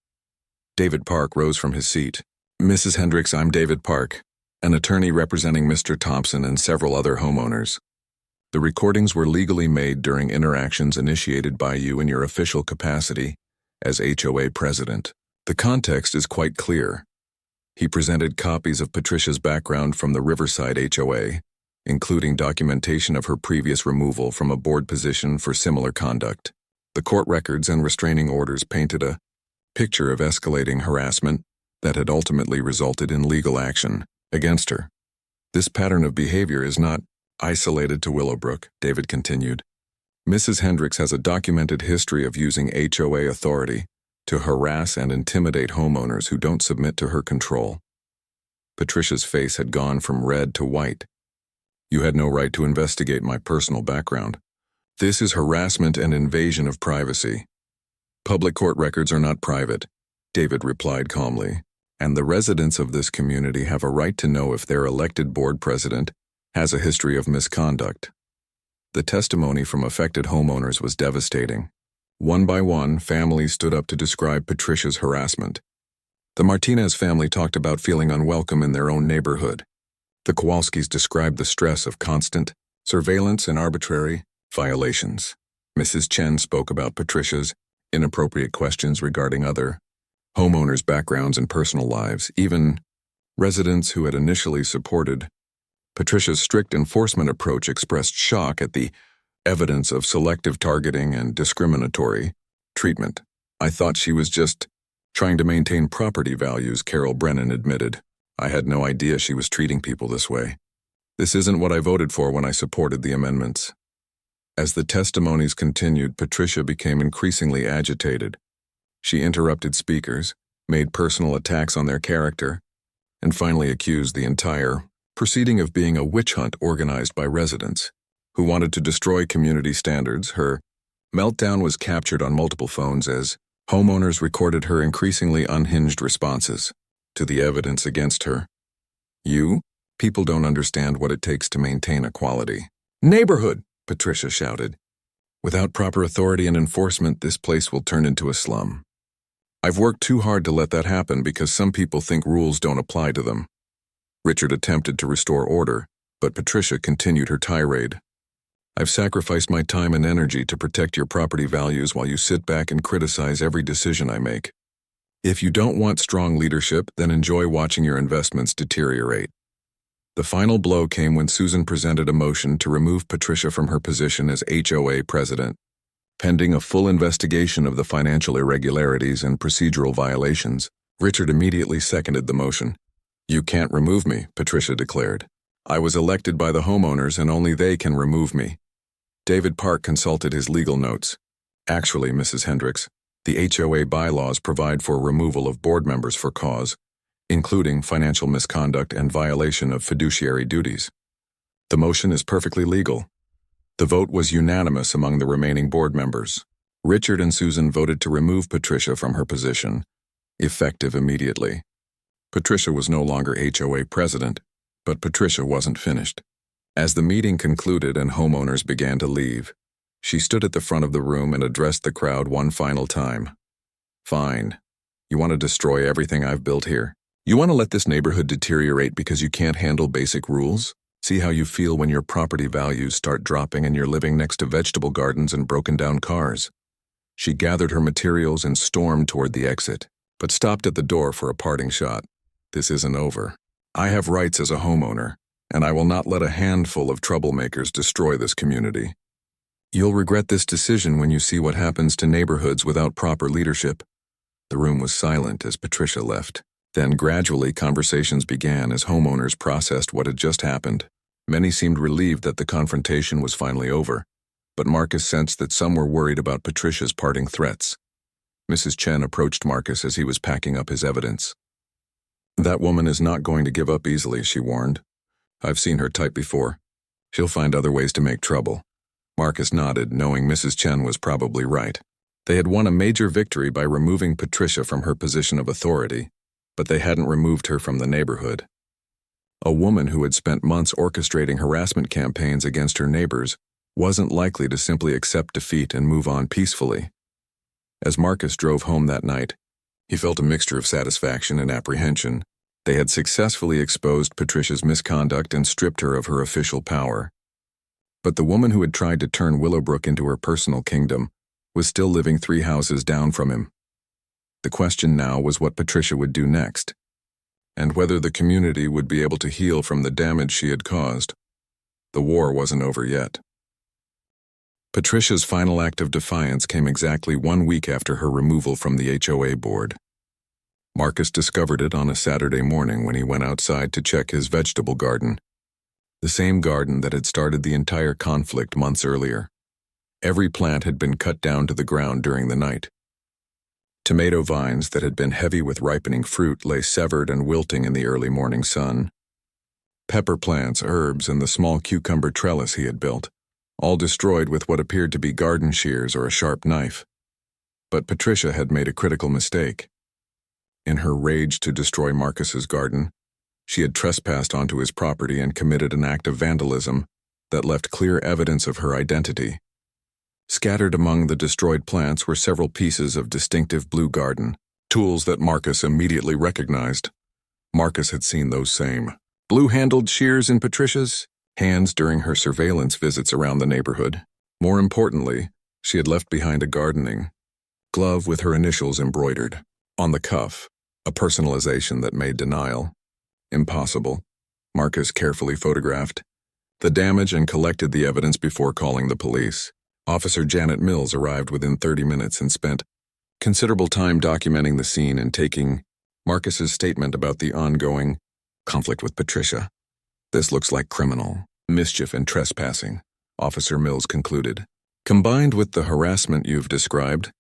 David Park rose from his seat. Mrs. Hendricks, I'm David Park, an attorney representing Mr. Thompson and several other homeowners. The recordings were legally made during interactions initiated by you in your official capacity as HOA president. The context is quite clear. He presented copies of Patricia's background from the Riverside HOA, including documentation of her previous removal from a board position for similar conduct. The court records and restraining orders painted a picture of escalating harassment that had ultimately resulted in legal action against her. This pattern of behavior is not isolated to Willowbrook, David continued. Mrs. Hendricks has a documented history of using HOA authority to harass and intimidate homeowners who don't submit to her control. Patricia's face had gone from red to white. You had no right to investigate my personal background. This is harassment and invasion of privacy. Public court records are not private, David replied calmly, and the residents of this community have a right to know if their elected board president has a history of misconduct. The testimony from affected homeowners was devastating. One by one, families stood up to describe Patricia's harassment. The Martinez family talked about feeling unwelcome in their own neighborhood. The Kowalskis described the stress of constant surveillance and arbitrary violations. Mrs. Chen spoke about Patricia's inappropriate questions regarding other homeowners' backgrounds and personal lives. Even residents who had initially supported Patricia's strict enforcement approach expressed shock at the evidence of selective targeting and discriminatory treatment. I thought she was just trying to maintain property values, Carol Brennan admitted. I had no idea she was treating people this way. This isn't what I voted for when I supported the amendments. As the testimonies continued, Patricia became increasingly agitated. She interrupted speakers, made personal attacks on their character, and finally accused the entire proceeding of being a witch hunt organized by residents who wanted to destroy community standards. Her meltdown was captured on multiple phones as homeowners recorded her increasingly unhinged responses to the evidence against her. You, people don't understand what it takes to maintain equality. Neighborhood, Patricia shouted. Without proper authority and enforcement, this place will turn into a slum. I've worked too hard to let that happen because some people think rules don't apply to them. Richard attempted to restore order, but Patricia continued her tirade. I've sacrificed my time and energy to protect your property values while you sit back and criticize every decision I make. If you don't want strong leadership, then enjoy watching your investments deteriorate. The final blow came when Susan presented a motion to remove Patricia from her position as HOA president. Pending a full investigation of the financial irregularities and procedural violations, Richard immediately seconded the motion. You can't remove me, Patricia declared. I was elected by the homeowners and only they can remove me. David Park consulted his legal notes. Actually, Mrs. Hendricks, the HOA bylaws provide for removal of board members for cause, including financial misconduct and violation of fiduciary duties. The motion is perfectly legal. The vote was unanimous among the remaining board members. Richard and Susan voted to remove Patricia from her position, effective immediately. Patricia was no longer HOA president, but Patricia wasn't finished. As the meeting concluded and homeowners began to leave, she stood at the front of the room and addressed the crowd one final time. Fine. You want to destroy everything I've built here? You want to let this neighborhood deteriorate because you can't handle basic rules? See how you feel when your property values start dropping and you're living next to vegetable gardens and broken-down cars. She gathered her materials and stormed toward the exit, but stopped at the door for a parting shot. This isn't over. I have rights as a homeowner, and I will not let a handful of troublemakers destroy this community. You'll regret this decision when you see what happens to neighborhoods without proper leadership. The room was silent as Patricia left. Then gradually conversations began as homeowners processed what had just happened. Many seemed relieved that the confrontation was finally over, but Marcus sensed that some were worried about Patricia's parting threats. Mrs. Chen approached Marcus as he was packing up his evidence. "That woman is not going to give up easily," she warned. "I've seen her type before. She'll find other ways to make trouble." Marcus nodded, knowing Mrs. Chen was probably right. They had won a major victory by removing Patricia from her position of authority, but they hadn't removed her from the neighborhood. A woman who had spent months orchestrating harassment campaigns against her neighbors wasn't likely to simply accept defeat and move on peacefully. As Marcus drove home that night, he felt a mixture of satisfaction and apprehension. They had successfully exposed Patricia's misconduct and stripped her of her official power. But the woman who had tried to turn Willowbrook into her personal kingdom was still living 3 houses down from him. The question now was what Patricia would do next, and whether the community would be able to heal from the damage she had caused. The war wasn't over yet. Patricia's final act of defiance came exactly 1 week after her removal from the HOA board. Marcus discovered it on a Saturday morning when he went outside to check his vegetable garden, the same garden that had started the entire conflict months earlier. Every plant had been cut down to the ground during the night. Tomato vines that had been heavy with ripening fruit lay severed and wilting in the early morning sun. Pepper plants, herbs, and the small cucumber trellis he had built, all destroyed with what appeared to be garden shears or a sharp knife. But Patricia had made a critical mistake. In her rage to destroy Marcus's garden, she had trespassed onto his property and committed an act of vandalism that left clear evidence of her identity. Scattered among the destroyed plants were several pieces of distinctive blue garden, tools that Marcus immediately recognized. Marcus had seen those same blue-handled shears in Patricia's hands during her surveillance visits around the neighborhood. More importantly, she had left behind a gardening glove with her initials embroidered on the cuff, a personalization that made denial impossible. Marcus carefully photographed the damage and collected the evidence before calling the police. Officer Janet Mills arrived within 30 minutes and spent considerable time documenting the scene and taking Marcus's statement about the ongoing conflict with Patricia. "This looks like criminal mischief and trespassing," Officer Mills concluded. "Combined with the harassment you've described,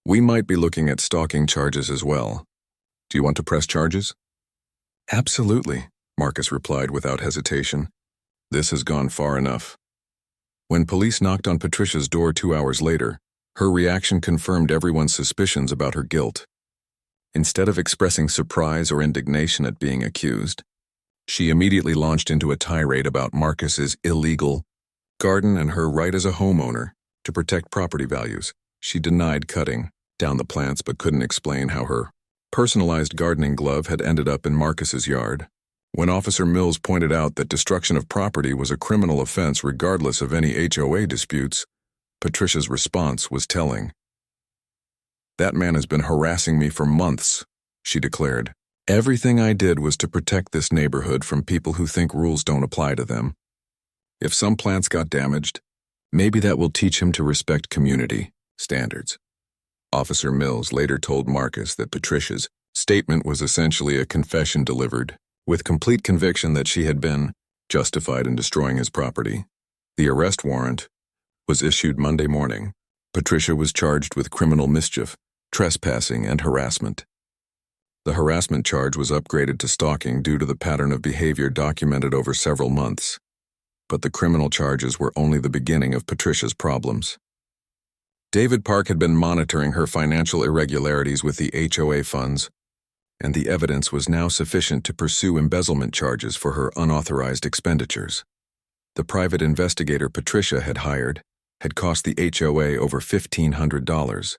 we might be looking at stalking charges as well. Do you want to press charges?" "Absolutely," Marcus replied without hesitation. "This has gone far enough." When police knocked on Patricia's door 2 hours later, her reaction confirmed everyone's suspicions about her guilt. Instead of expressing surprise or indignation at being accused, she immediately launched into a tirade about Marcus's illegal garden and her right as a homeowner to protect property values. She denied cutting down the plants but couldn't explain how her personalized gardening glove had ended up in Marcus's yard. When Officer Mills pointed out that destruction of property was a criminal offense regardless of any HOA disputes, Patricia's response was telling. "That man has been harassing me for months," she declared. "Everything I did was to protect this neighborhood from people who think rules don't apply to them. If some plants got damaged, maybe that will teach him to respect community standards." Officer Mills later told Marcus that Patricia's statement was essentially a confession delivered with complete conviction that she had been justified in destroying his property. The arrest warrant was issued Monday morning. Patricia was charged with criminal mischief, trespassing, and harassment. The harassment charge was upgraded to stalking due to the pattern of behavior documented over several months. But the criminal charges were only the beginning of Patricia's problems. David Park had been monitoring her financial irregularities with the HOA funds, and the evidence was now sufficient to pursue embezzlement charges for her unauthorized expenditures. The private investigator Patricia had hired had cost the HOA over $1,500,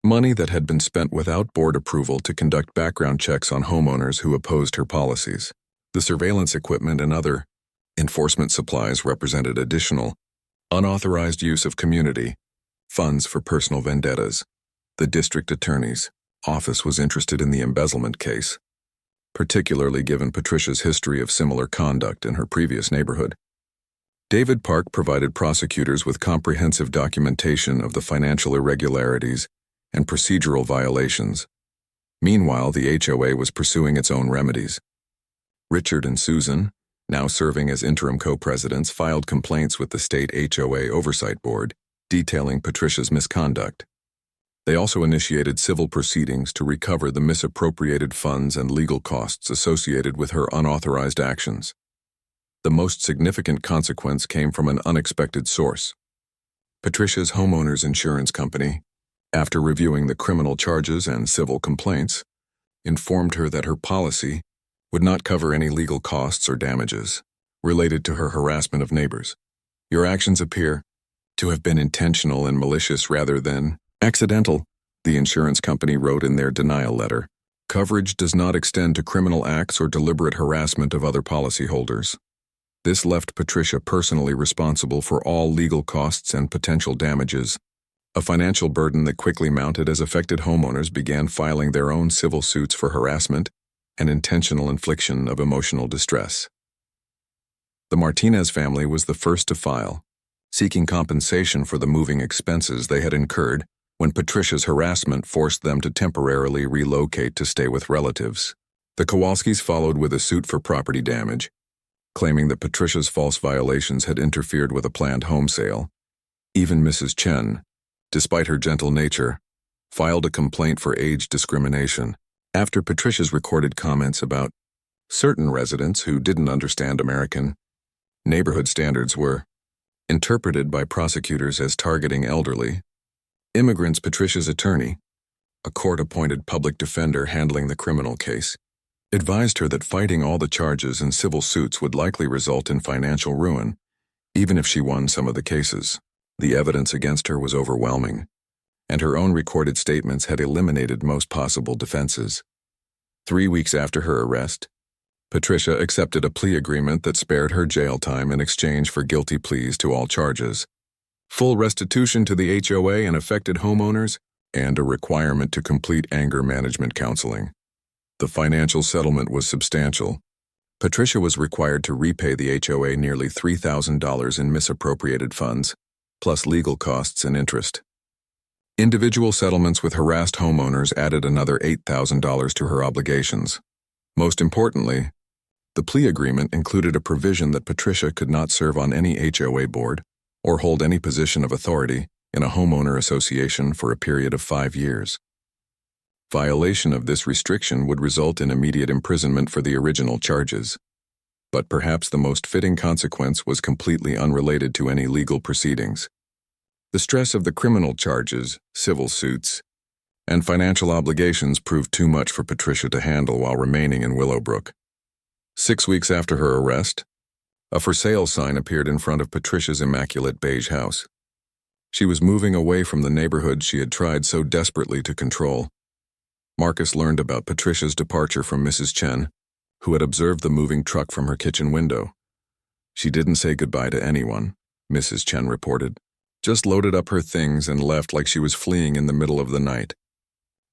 money that had been spent without board approval to conduct background checks on homeowners who opposed her policies. The surveillance equipment and other Enforcement supplies represented additional, unauthorized use of community funds for personal vendettas. The district attorney's office was interested in the embezzlement case, particularly given Patricia's history of similar conduct in her previous neighborhood. David Park provided prosecutors with comprehensive documentation of the financial irregularities and procedural violations. Meanwhile, the HOA was pursuing its own remedies. Richard and Susan, now serving as interim co-presidents, filed complaints with the state HOA Oversight Board, detailing Patricia's misconduct. They also initiated civil proceedings to recover the misappropriated funds and legal costs associated with her unauthorized actions. The most significant consequence came from an unexpected source. Patricia's homeowner's insurance company, after reviewing the criminal charges and civil complaints, informed her that her policy would not cover any legal costs or damages related to her harassment of neighbors. Your actions appear to have been intentional and malicious rather than accidental, the insurance company wrote in their denial letter. Coverage does not extend to criminal acts or deliberate harassment of other policyholders. This left Patricia personally responsible for all legal costs and potential damages, a financial burden that quickly mounted as affected homeowners began filing their own civil suits for harassment and intentional infliction of emotional distress. The Martinez family was the first to file, seeking compensation for the moving expenses they had incurred when Patricia's harassment forced them to temporarily relocate to stay with relatives. The Kowalskis followed with a suit for property damage, claiming that Patricia's false violations had interfered with a planned home sale. Even Mrs. Chen, despite her gentle nature, filed a complaint for age discrimination after Patricia's recorded comments about certain residents who didn't understand American neighborhood standards were interpreted by prosecutors as targeting elderly immigrants. Patricia's attorney, a court-appointed public defender handling the criminal case, advised her that fighting all the charges in civil suits would likely result in financial ruin, even if she won some of the cases. The evidence against her was overwhelming, and her own recorded statements had eliminated most possible defenses. 3 weeks after her arrest, Patricia accepted a plea agreement that spared her jail time in exchange for guilty pleas to all charges, full restitution to the HOA and affected homeowners, and a requirement to complete anger management counseling. The financial settlement was substantial. Patricia was required to repay the HOA nearly $3,000 in misappropriated funds, plus legal costs and interest. Individual settlements with harassed homeowners added another $8,000 to her obligations. Most importantly, the plea agreement included a provision that Patricia could not serve on any HOA board or hold any position of authority in a homeowner association for a period of 5 years. Violation of this restriction would result in immediate imprisonment for the original charges. But perhaps the most fitting consequence was completely unrelated to any legal proceedings. The stress of the criminal charges, civil suits, and financial obligations proved too much for Patricia to handle while remaining in Willowbrook. 6 weeks after her arrest, a for sale sign appeared in front of Patricia's immaculate beige house. She was moving away from the neighborhood she had tried so desperately to control. Marcus learned about Patricia's departure from Mrs. Chen, who had observed the moving truck from her kitchen window. She didn't say goodbye to anyone, Mrs. Chen reported, just loaded up her things and left like she was fleeing in the middle of the night.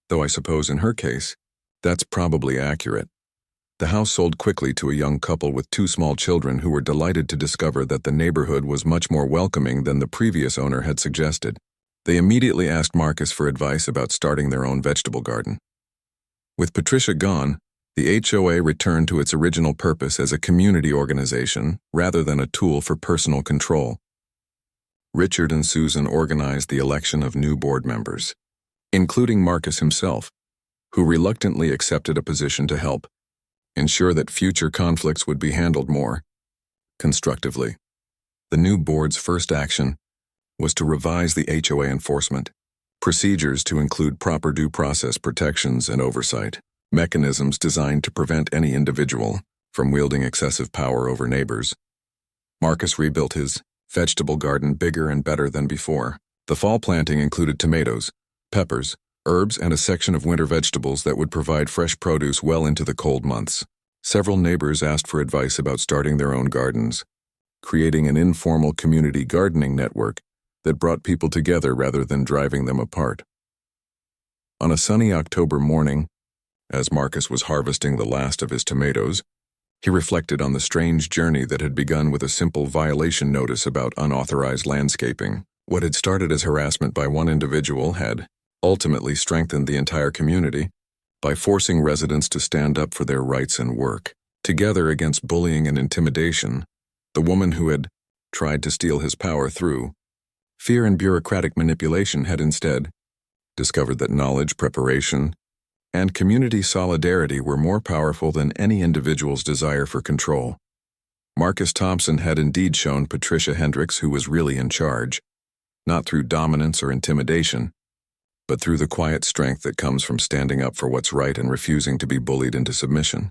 Though I suppose in her case, that's probably accurate. The house sold quickly to a young couple with 2 small children who were delighted to discover that the neighborhood was much more welcoming than the previous owner had suggested. They immediately asked Marcus for advice about starting their own vegetable garden. With Patricia gone, the HOA returned to its original purpose as a community organization rather than a tool for personal control. Richard and Susan organized the election of new board members, including Marcus himself, who reluctantly accepted a position to help ensure that future conflicts would be handled more constructively. The new board's first action was to revise the HOA enforcement procedures to include proper due process protections and oversight mechanisms designed to prevent any individual from wielding excessive power over neighbors. Marcus rebuilt his vegetable garden bigger and better than before. The fall planting included tomatoes, peppers, herbs, and a section of winter vegetables that would provide fresh produce well into the cold months. Several neighbors asked for advice about starting their own gardens, creating an informal community gardening network that brought people together rather than driving them apart. On a sunny October morning, as Marcus was harvesting the last of his tomatoes, he reflected on the strange journey that had begun with a simple violation notice about unauthorized landscaping. What had started as harassment by one individual had ultimately strengthened the entire community by forcing residents to stand up for their rights and work together against bullying and intimidation. The woman who had tried to steal his power through fear and bureaucratic manipulation had instead discovered that knowledge, preparation, and community solidarity were more powerful than any individual's desire for control. Marcus Thompson had indeed shown Patricia Hendricks who was really in charge, not through dominance or intimidation, but through the quiet strength that comes from standing up for what's right and refusing to be bullied into submission.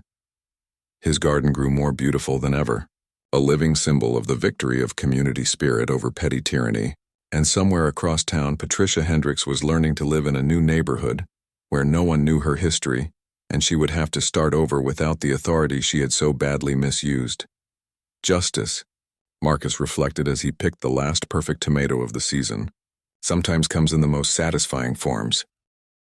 His garden grew more beautiful than ever, a living symbol of the victory of community spirit over petty tyranny. And somewhere across town, Patricia Hendricks was learning to live in a new neighborhood where no one knew her history, and she would have to start over without the authority she had so badly misused. Justice, Marcus reflected as he picked the last perfect tomato of the season, sometimes comes in the most satisfying forms.